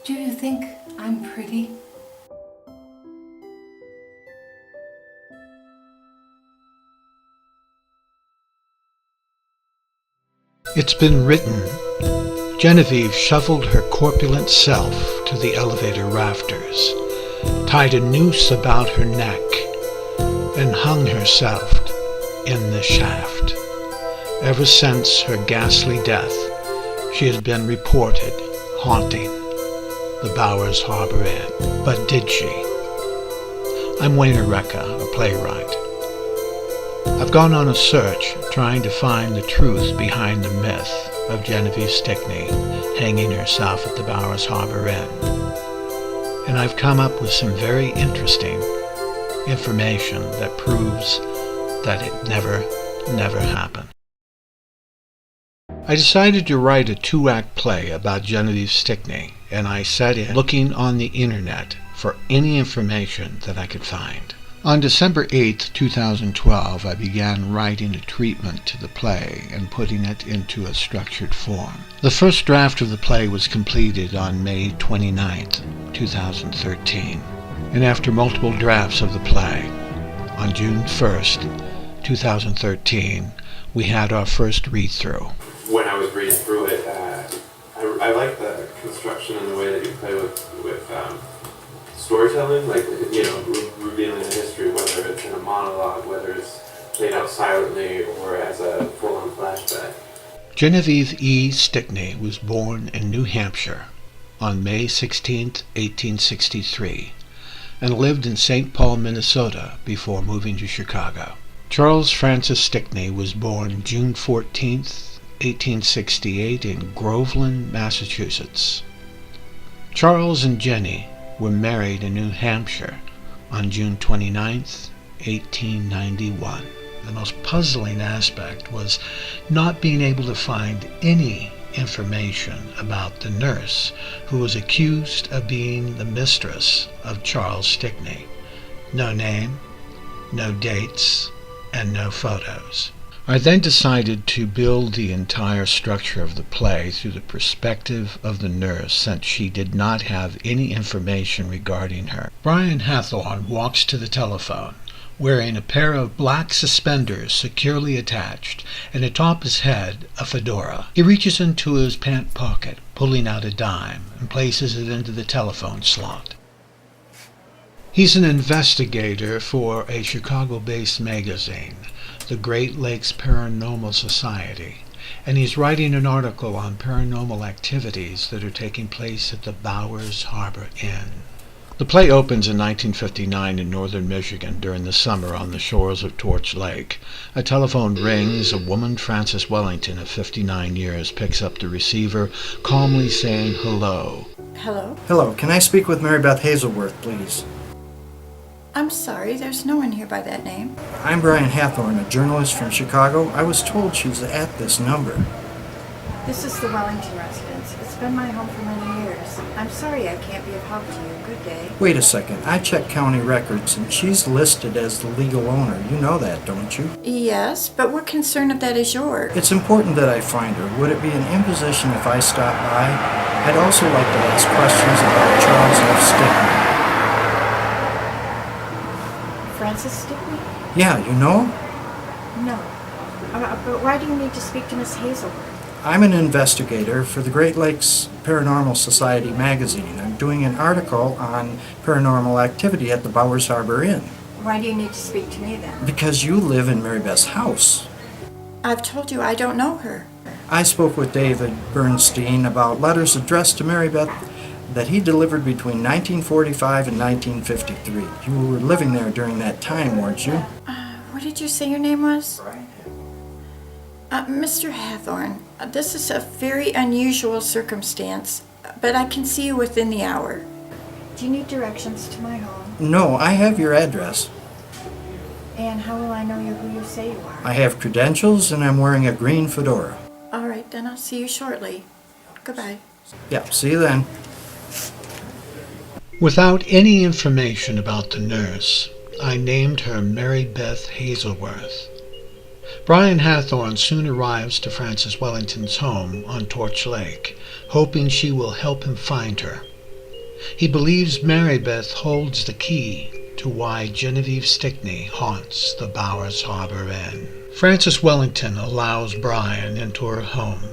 Do you think I'm pretty? It's been written, Genevieve shoveled her corpulent self to the elevator rafters, tied a noose about her neck, and hung herself in the shaft. Ever since her ghastly death, she has been reported haunting the Bowers Harbor Inn. But did she? I'm Wayne Recca, a playwright. I've gone on a search trying to find the truth behind the myth of Genevive Stickney hanging herself at the Bowers Harbor Inn. And I've come up with some very interesting information that proves that it never happened. I decided to write a 2-act play about Genevive Stickney, and I set in looking on the internet for any information that I could find. On December 8, 2012, I began writing a treatment to the play and putting it into a structured form. The first draft of the play was completed on May 29, 2013. And after multiple drafts of the play, on June 1, 2013, we had our first read-through. When I was reading through it, I like the construction and the way that you play with storytelling, like, revealing a history, whether it's in a monologue, whether it's played out silently or as a full-on flashback. Genevive E. Stickney was born in New Hampshire on May 16, 1863, and lived in St. Paul, Minnesota before moving to Chicago. Charles Francis Stickney was born June 14, 1868 in Groveland, Massachusetts. Charles and Jenny were married in New Hampshire on June 29, 1891. The most puzzling aspect was not being able to find any information about the nurse who was accused of being the mistress of Charles Stickney. No name, no dates, and no photos. I then decided to build the entire structure of the play through the perspective of the nurse, since she did not have any information regarding her. Brian Hathorne walks to the telephone, wearing a pair of black suspenders securely attached, and atop his head a fedora. He reaches into his pant pocket, pulling out a dime, and places it into the telephone slot. He's an investigator for a Chicago-based magazine, the Great Lakes Paranormal Society, and he's writing an article on paranormal activities that are taking place at the Bowers Harbor Inn. The play opens in 1959 in northern Michigan during the summer on the shores of Torch Lake. A telephone rings. A woman, Frances Wellington, of 59 years, picks up the receiver, calmly saying hello. Hello? Hello, can I speak with Mary Beth Hazelworth, please? I'm sorry, there's no one here by that name. I'm Brian Hathorne, a journalist from Chicago. I was told she was at this number. This is the Wellington residence. It's been my home for many years. I'm sorry I can't be of help to you. Good day. Wait a second. I checked county records, and she's listed as the legal owner. You know that, don't you? Yes, but what concern of that is yours? It's important that I find her. Would it be an imposition if I stop by? I'd also like to ask questions about Charles F. Stickney. Francis Stickney? Yeah, you know? No. But why do you need to speak to Miss Hazelworth? I'm an investigator for the Great Lakes Paranormal Society magazine. I'm doing an article on paranormal activity at the Bowers Harbor Inn. Why do you need to speak to me then? Because you live in Mary Beth's house. I've told you I don't know her. I spoke with David Bernstein about letters addressed to Mary Beth that he delivered between 1945 and 1953. You were living there during that time, weren't you? What did you say your name was? Mr. Hathorne, this is a very unusual circumstance, but I can see you within the hour. Do you need directions to my home? No, I have your address. And how will I know you who you say you are? I have credentials and I'm wearing a green fedora. All right, then I'll see you shortly. Goodbye. Yeah, see you then. Without any information about the nurse, I named her Mary Beth Hazelworth. Brian Hathorne soon arrives to Frances Wellington's home on Torch Lake, hoping she will help him find her. He believes Marybeth holds the key to why Genevive Stickney haunts the Bowers Harbor Inn. Frances Wellington allows Brian into her home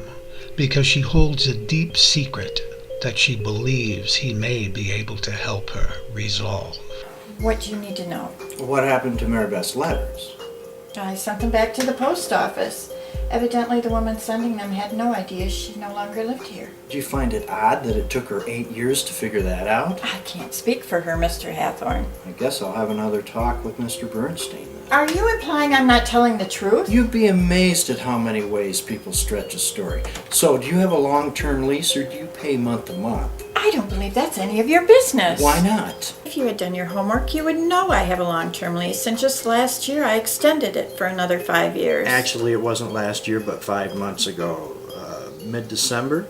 because she holds a deep secret that she believes he may be able to help her resolve. What do you need to know? What happened to Marybeth's letters? I sent them back to the post office. Evidently, the woman sending them had no idea she no longer lived here. Do you find it odd that it took her 8 years to figure that out? I can't speak for her, Mr. Hathorne. I guess I'll have another talk with Mr. Bernstein then. Are you implying I'm not telling the truth? You'd be amazed at how many ways people stretch a story. So, do you have a long-term lease or do you pay month to month? I don't believe that's any of your business. Why not? If you had done your homework, you would know I have a long-term lease, and just last year I extended it for another 5 years. Actually, it wasn't last year, but 5 months ago. Mid-December?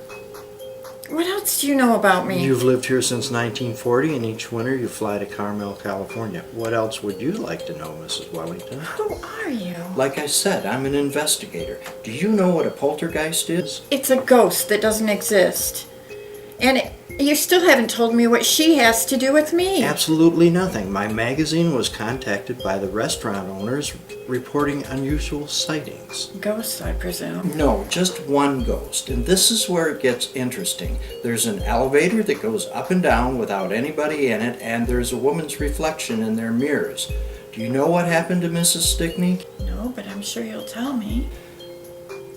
What else do you know about me? You've lived here since 1940, and each winter you fly to Carmel, California. What else would you like to know, Mrs. Wellington? Who are you? Like I said, I'm an investigator. Do you know what a poltergeist is? It's a ghost that doesn't exist. And you still haven't told me what she has to do with me. Absolutely nothing. My magazine was contacted by the restaurant owners reporting unusual sightings. Ghosts, I presume. No, just one ghost. And this is where it gets interesting. There's an elevator that goes up and down without anybody in it, and there's a woman's reflection in their mirrors. Do you know what happened to Mrs. Stickney? No, but I'm sure you'll tell me.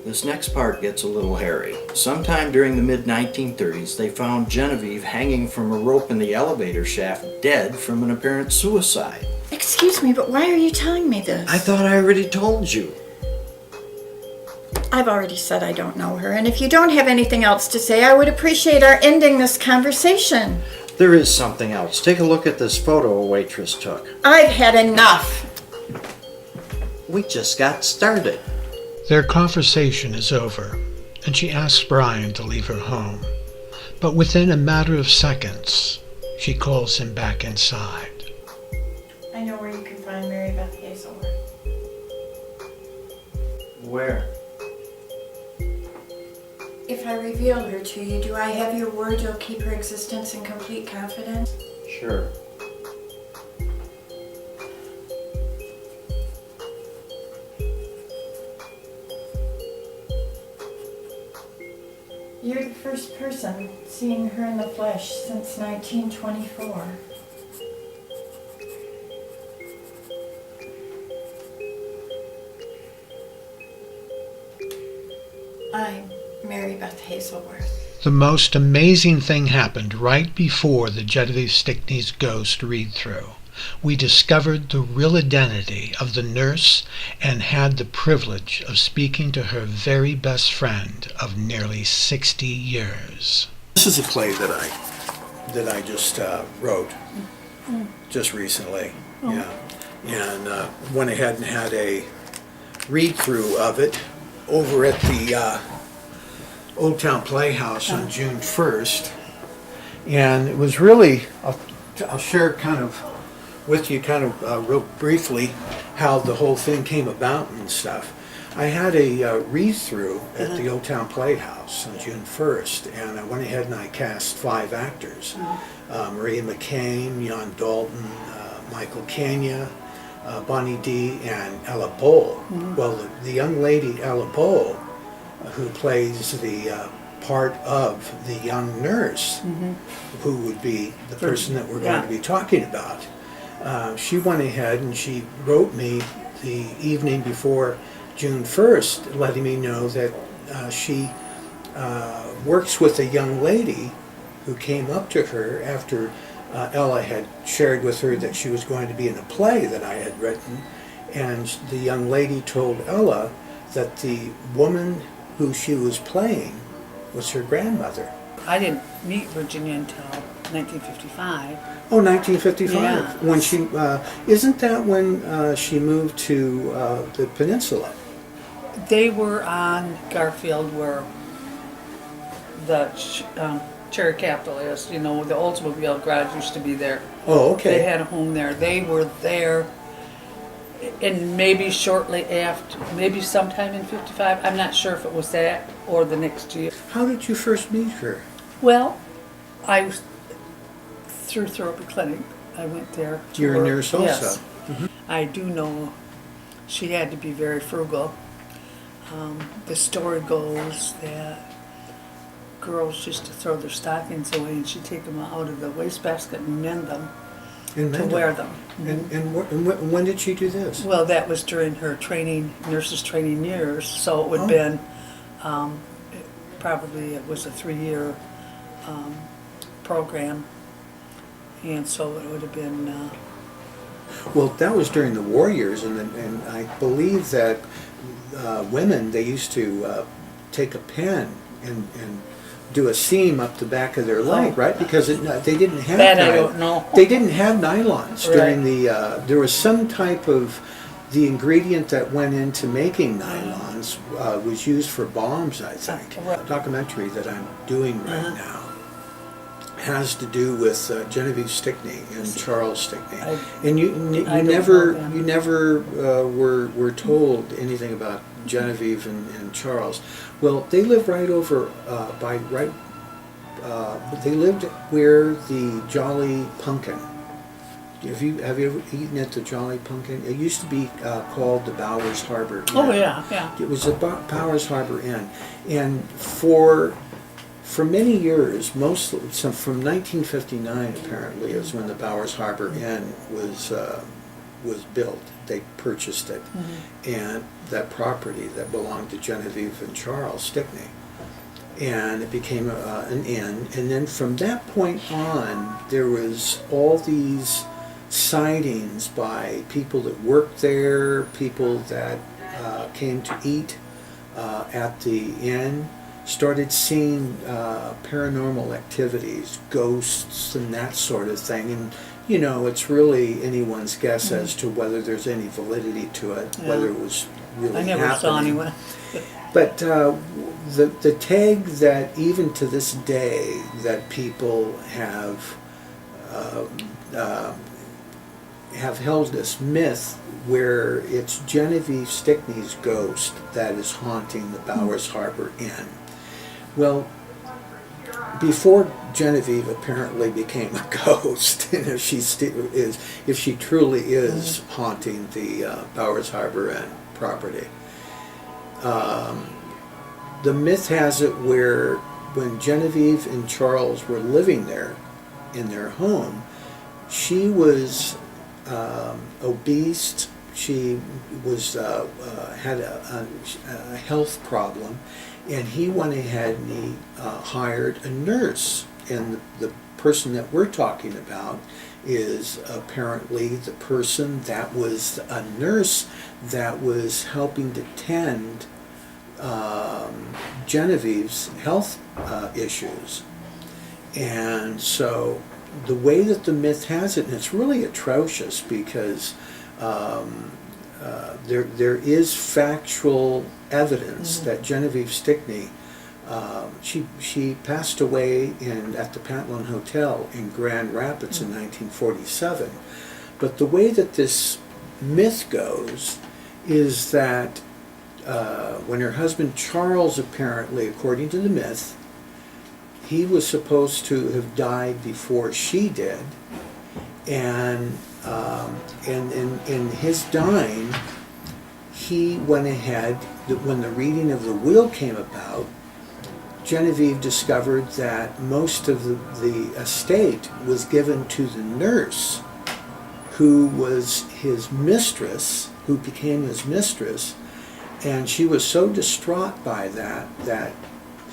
This next part gets a little hairy. Sometime during the mid-1930s, they found Genevieve hanging from a rope in the elevator shaft, dead from an apparent suicide. Excuse me, but why are you telling me this? I thought I already told you. I've already said I don't know her, and if you don't have anything else to say, I would appreciate our ending this conversation. There is something else. Take a look at this photo a waitress took. I've had enough. We just got started. Their conversation is over, and she asks Brian to leave her home. But within a matter of seconds, she calls him back inside. I know where you can find Marybeth Hazelworth. Where? If I reveal her to you, do I have your word you'll keep her existence in complete confidence? Sure. You're the first person seeing her in the flesh since 1924. I'm Marybeth Hazelworth. The most amazing thing happened right before the Genevieve Stickney's ghost read-through. We discovered the real identity of the nurse and had the privilege of speaking to her very best friend of nearly 60 years. This is a play that I just wrote just recently. Yeah, and went ahead and had a read-through of it over at the Old Town Playhouse on June 1st, and it was really, I'll share kind of with you real briefly how the whole thing came about and stuff. I had a read-through at the Old Town Playhouse on June 1st, and I went ahead and I cast 5 actors. Maria McCain, Jan Dalton, Michael Kenya, Bonnie D, and Ella Bowl. Well, the young lady, Ella Bowl, who plays the part of the young nurse, who would be the person that we're going to be talking about. She went ahead and she wrote me the evening before June 1st, letting me know that she works with a young lady who came up to her after Ella had shared with her that she was going to be in a play that I had written, and the young lady told Ella that the woman who she was playing was her grandmother. I didn't meet Virginia until 1955. Oh, 1955. Yeah. When she isn't that when she moved to the peninsula? They were on Garfield, where the Cherry Capital is. You know, the Oldsmobile garage used to be there. Oh, okay. They had a home there. They were there, and maybe shortly after, maybe sometime in 55. I'm not sure if it was that or the next year. How did you first meet her? Well, I through therapy clinic. I went there. to You're a work. nurse also. Yes. I do know she had to be very frugal. The story goes that girls used to throw their stockings away and she'd take them out of the wastebasket and mend them And to Mendon. wear them. And when did she do this? Well, that was during her training, nurses training years, so it would have been, probably it was a 3-year program. And so it would have been, Well, that was during the war years, and I believe that women, they used to take a pen and do a seam up the back of their leg, right? Because they didn't have that I don't know. They didn't have nylons Right. during the. There was some type of the ingredient that went into making nylons was used for bombs, I think. Right. A documentary that I'm doing right now has to do with Genevieve Stickney and Charles Stickney, and you I don't never know them. you never were told anything about Genevieve and Charles. Well, they lived right over they lived where the Jolly Pumpkin. Have you ever eaten at the Jolly Pumpkin? It used to be called the Bowers Harbor Inn. oh yeah. It was the Bowers Harbor Inn, and for many years, from 1959 apparently is when the Bowers Harbor Inn was built. They purchased it, and that property that belonged to Genevieve and Charles Stickney, and it became an inn. And then from that point on, there was all these sightings by people that worked there, people that came to eat at the inn, started seeing paranormal activities, ghosts and that sort of thing. And you know, it's really anyone's guess as to whether there's any validity to it, whether it was really I never happening. saw anyone. But the tag that even to this day that people have held this myth where it's Genevieve Stickney's ghost that is haunting the Bowers Harbor Inn. Well, before Genevieve apparently became a ghost, and if she truly is haunting the Bowers Harbor Inn property, the myth has it where when Genevieve and Charles were living there in their home, she was obese. She was had a health problem, and he went ahead and he hired a nurse. And the person that we're talking about is apparently the person that was a nurse that was helping to tend Genevieve's health issues. And so the way that the myth has it, and it's really atrocious because there is factual evidence that Genevieve Stickney, she passed away at the Pantalone Hotel in Grand Rapids in 1947. But the way that this myth goes is that when her husband Charles, apparently, according to the myth, he was supposed to have died before she did, and in his dying, he went ahead, when the reading of the will came about, Genevieve discovered that most of the estate was given to the nurse who was his mistress, who became his mistress, and she was so distraught by that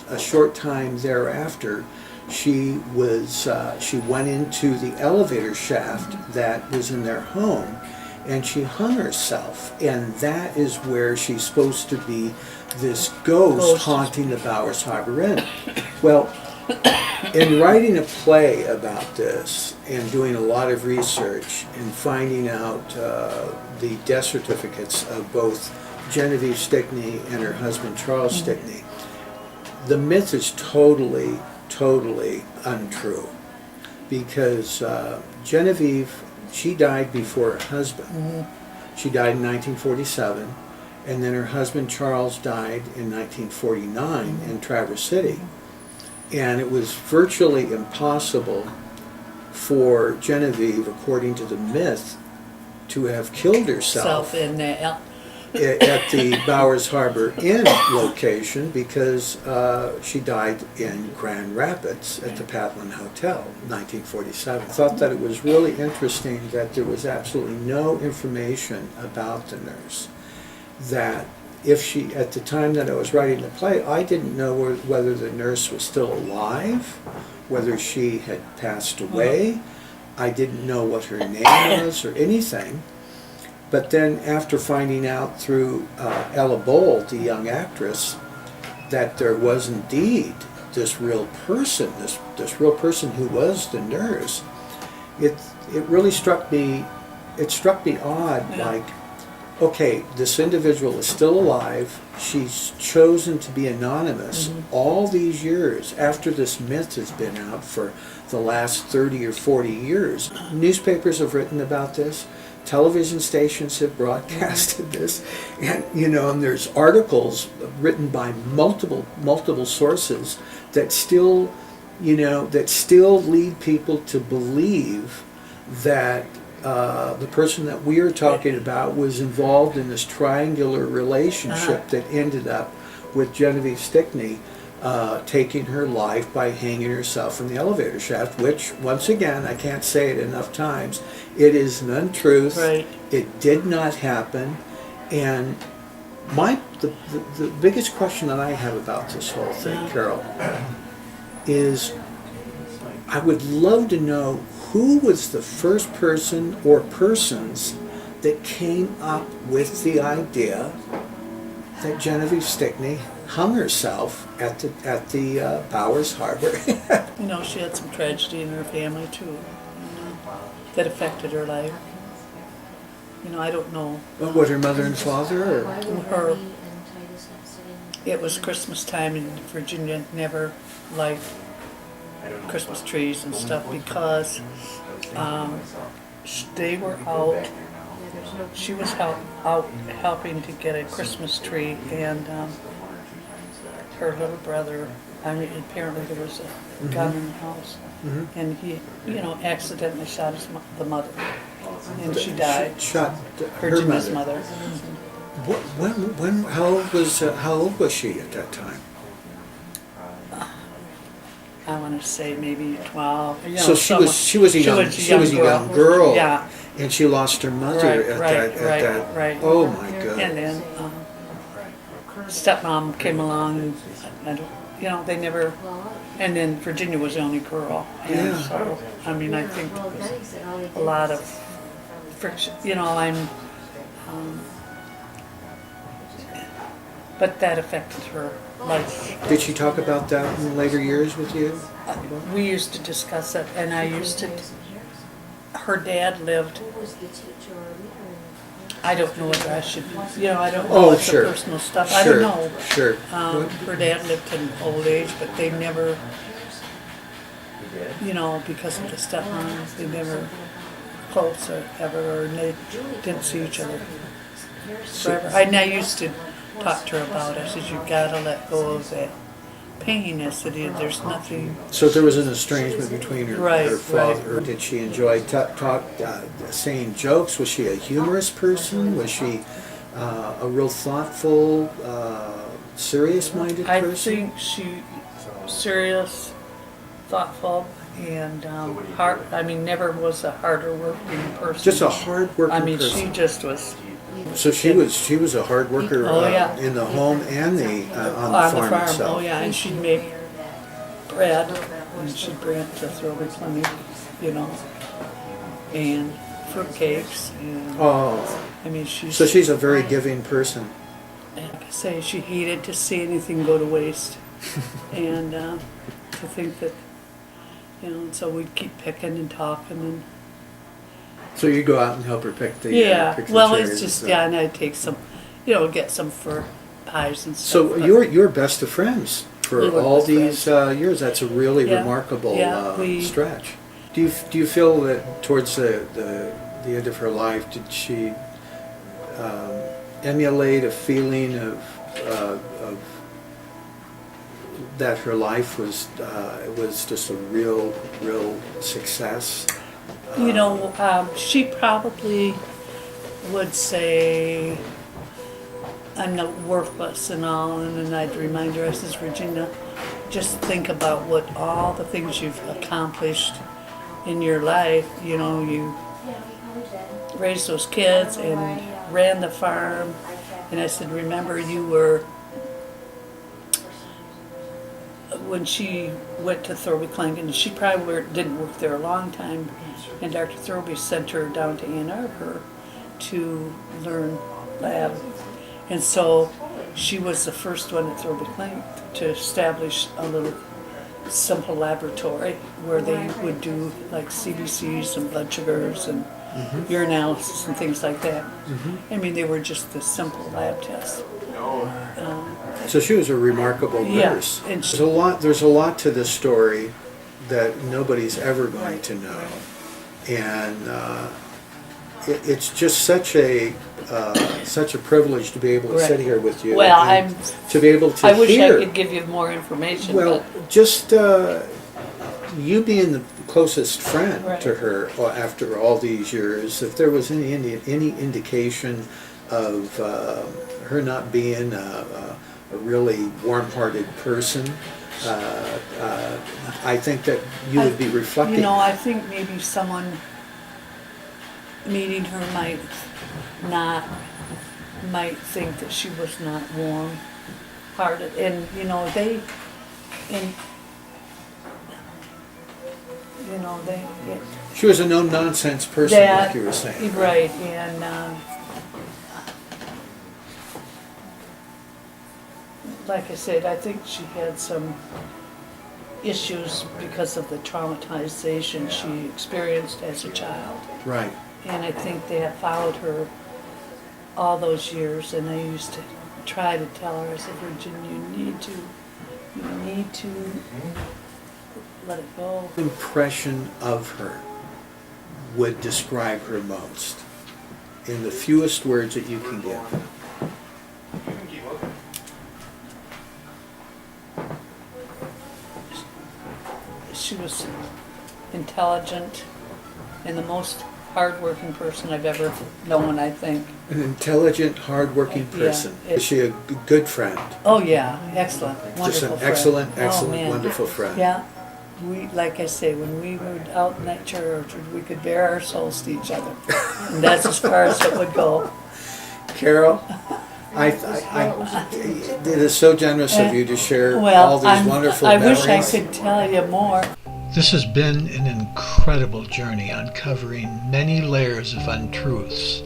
a short time thereafter she went into the elevator shaft that was in their home, and she hung herself, and that is where she's supposed to be this ghost haunting the Bowers Harbor Inn. Well, in writing a play about this and doing a lot of research and finding out the death certificates of both Genevieve Stickney and her husband Charles Stickney, the myth is totally untrue, because Genevieve, she died before her husband. She died in 1947, and then her husband Charles died in 1949 in Traverse City. And it was virtually impossible for Genevieve, according to the myth, to have killed herself Self in the at the Bowers Harbor Inn location because she died in Grand Rapids at the Patlin Hotel, 1947. Thought that it was really interesting that there was absolutely no information about the nurse. That if she, at the time that I was writing the play, I didn't know whether the nurse was still alive, whether she had passed away. I didn't know what her name was or anything. But then after finding out through Ella Bold, the young actress, that there was indeed this real person, this real person who was the nurse, it really struck me, it struck me odd, Yeah. like, okay, this individual is still alive, she's chosen to be anonymous all these years after this myth has been out for the last 30 or 40 years. Newspapers have written about this. Television stations have broadcasted this, and and there's articles written by multiple sources that still, that still lead people to believe that the person that we are talking about was involved in this triangular relationship that ended up with Genevieve Stickney taking her life by hanging herself from the elevator shaft, which, once again, I can't say it enough times, it is an untruth. Right. It did not happen. And the biggest question that I have about this whole thing, Carol, is I would love to know who was the first person or persons that came up with the idea that Genevieve Stickney hung herself at the Bowers Harbor. She had some tragedy in her family too, that affected her life. I don't know. What, her mother and father? Or? It was Christmas time and Virginia never liked Christmas trees and stuff because they were out. She was out helping to get a Christmas tree, and her little brother, apparently there was a gun in the house, and he, accidentally shot the mother, and she died. Shot her Virginia's mother. mother. How old was she at that time? I want to say maybe 12. So she was a young girl. Yeah. And she lost her mother at that. Right. Oh my God. And then stepmom came along, and they never. And then Virginia was the only girl, and Yeah. so I think there was a lot of friction. But that affected her life. Did she talk about that in later years with you? We used to discuss it, and I used to. Her dad lived. I don't know whether I should. I don't know. It's Sure. the personal stuff. I don't know. Sure. Her dad lived to old age, but they never. Because of the stepmom, they never close or ever, and they didn't see each other forever. And I used to talk to her about it. I said, "You gotta let go of that pain." I said, "There's nothing." So there was an estrangement between her, Right, her father. Did she enjoy saying jokes? Was she a humorous person? Was she a real thoughtful, serious-minded I person? think she serious, thoughtful, and hard. Never was a harder working person. Just a hard-working person. She just was. So she was a hard worker in the home and on the farm itself. Oh yeah, and she'd make bread, and she'd bread to throw me plenty, and fruitcakes, and she's a very giving person. like I say, she hated to see anything go to waste, and to think that, and so we'd keep picking and talking and. So you go out and help her pick the pick the well, cherries it's just and stuff. and I'd take some, get some for pies and stuff. So you're best of friends for We were all best these years. That's a really Yeah. remarkable Yeah, stretch. Do you feel that towards the end of her life, did she emulate a feeling of that her life was just a real success? She probably would say, I'm not worthless and all, and then I'd remind her, I says, Virginia, just think about all the things you've accomplished in your life. You raised those kids and ran the farm. And I said, remember, you were, when she went to Thurlby Clangon, she probably didn't work there a long time, and Dr. Thurlby sent her down to Ann Arbor to learn lab. And so she was the first one at Thurlby Clangon to establish a little simple laboratory where they would do like CBCs and blood sugars and urinalysis and things like that. I mean, they were just the simple lab tests. So she was a remarkable nurse. And There's a lot to this story that nobody's ever going to know, and it's just such a privilege to be able to sit here with you. Well, and to be able to I wish hear. I could give you more information. Well, but just you being the closest friend Right. to her after all these years, if there was any indication of her not being a really warm-hearted person, I think that you would be reflecting. I think maybe someone meeting her might think that she was not warm-hearted, and they She was a no-nonsense person, like you were saying. right, and like I said, I think she had some issues because of the traumatization she experienced as a child. Right. And I think that followed her all those years, and I used to try to tell her, I said, Virginia, you need to let it go. What impression of her would describe her most in the fewest words that you can give? She was intelligent and the most hardworking person I've ever known, I think. An intelligent, hardworking person. Yeah, Is she a good friend? Oh yeah, excellent, wonderful Just an friend. excellent, Oh, man. wonderful friend. Yeah, like I say, when we were out in that church, we could bare our souls to each other, and that's as far as it would go. Carol, it is so generous of you to share all these wonderful I memories. wish I could tell you more. This has been an incredible journey uncovering many layers of untruths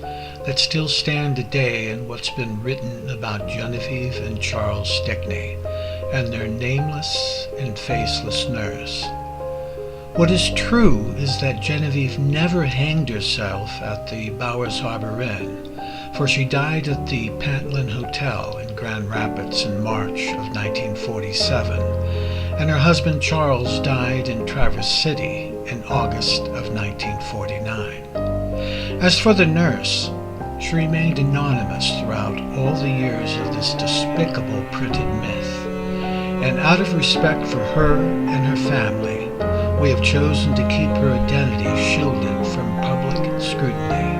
that still stand today in what's been written about Genevieve and Charles Stickney and their nameless and faceless nurse. What is true is that Genevieve never hanged herself at the Bowers Harbor Inn, for she died at the Pantlin Hotel in Grand Rapids in March of 1947, and her husband Charles died in Traverse City in August of 1949. As for the nurse, she remained anonymous throughout all the years of this despicable printed myth, and out of respect for her and her family, we have chosen to keep her identity shielded from public scrutiny.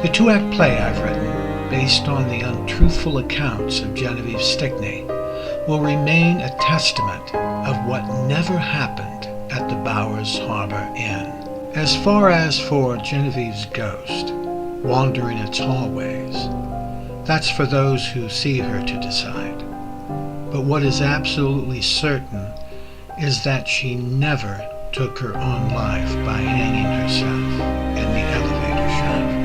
The two-act play I've written, based on the untruthful accounts of Genevieve Stickney, will remain a testament of what never happened at the Bowers Harbor Inn. As far as for Genevieve's ghost, wandering its hallways, that's for those who see her to decide. But what is absolutely certain is that she never took her own life by hanging herself in the elevator shaft.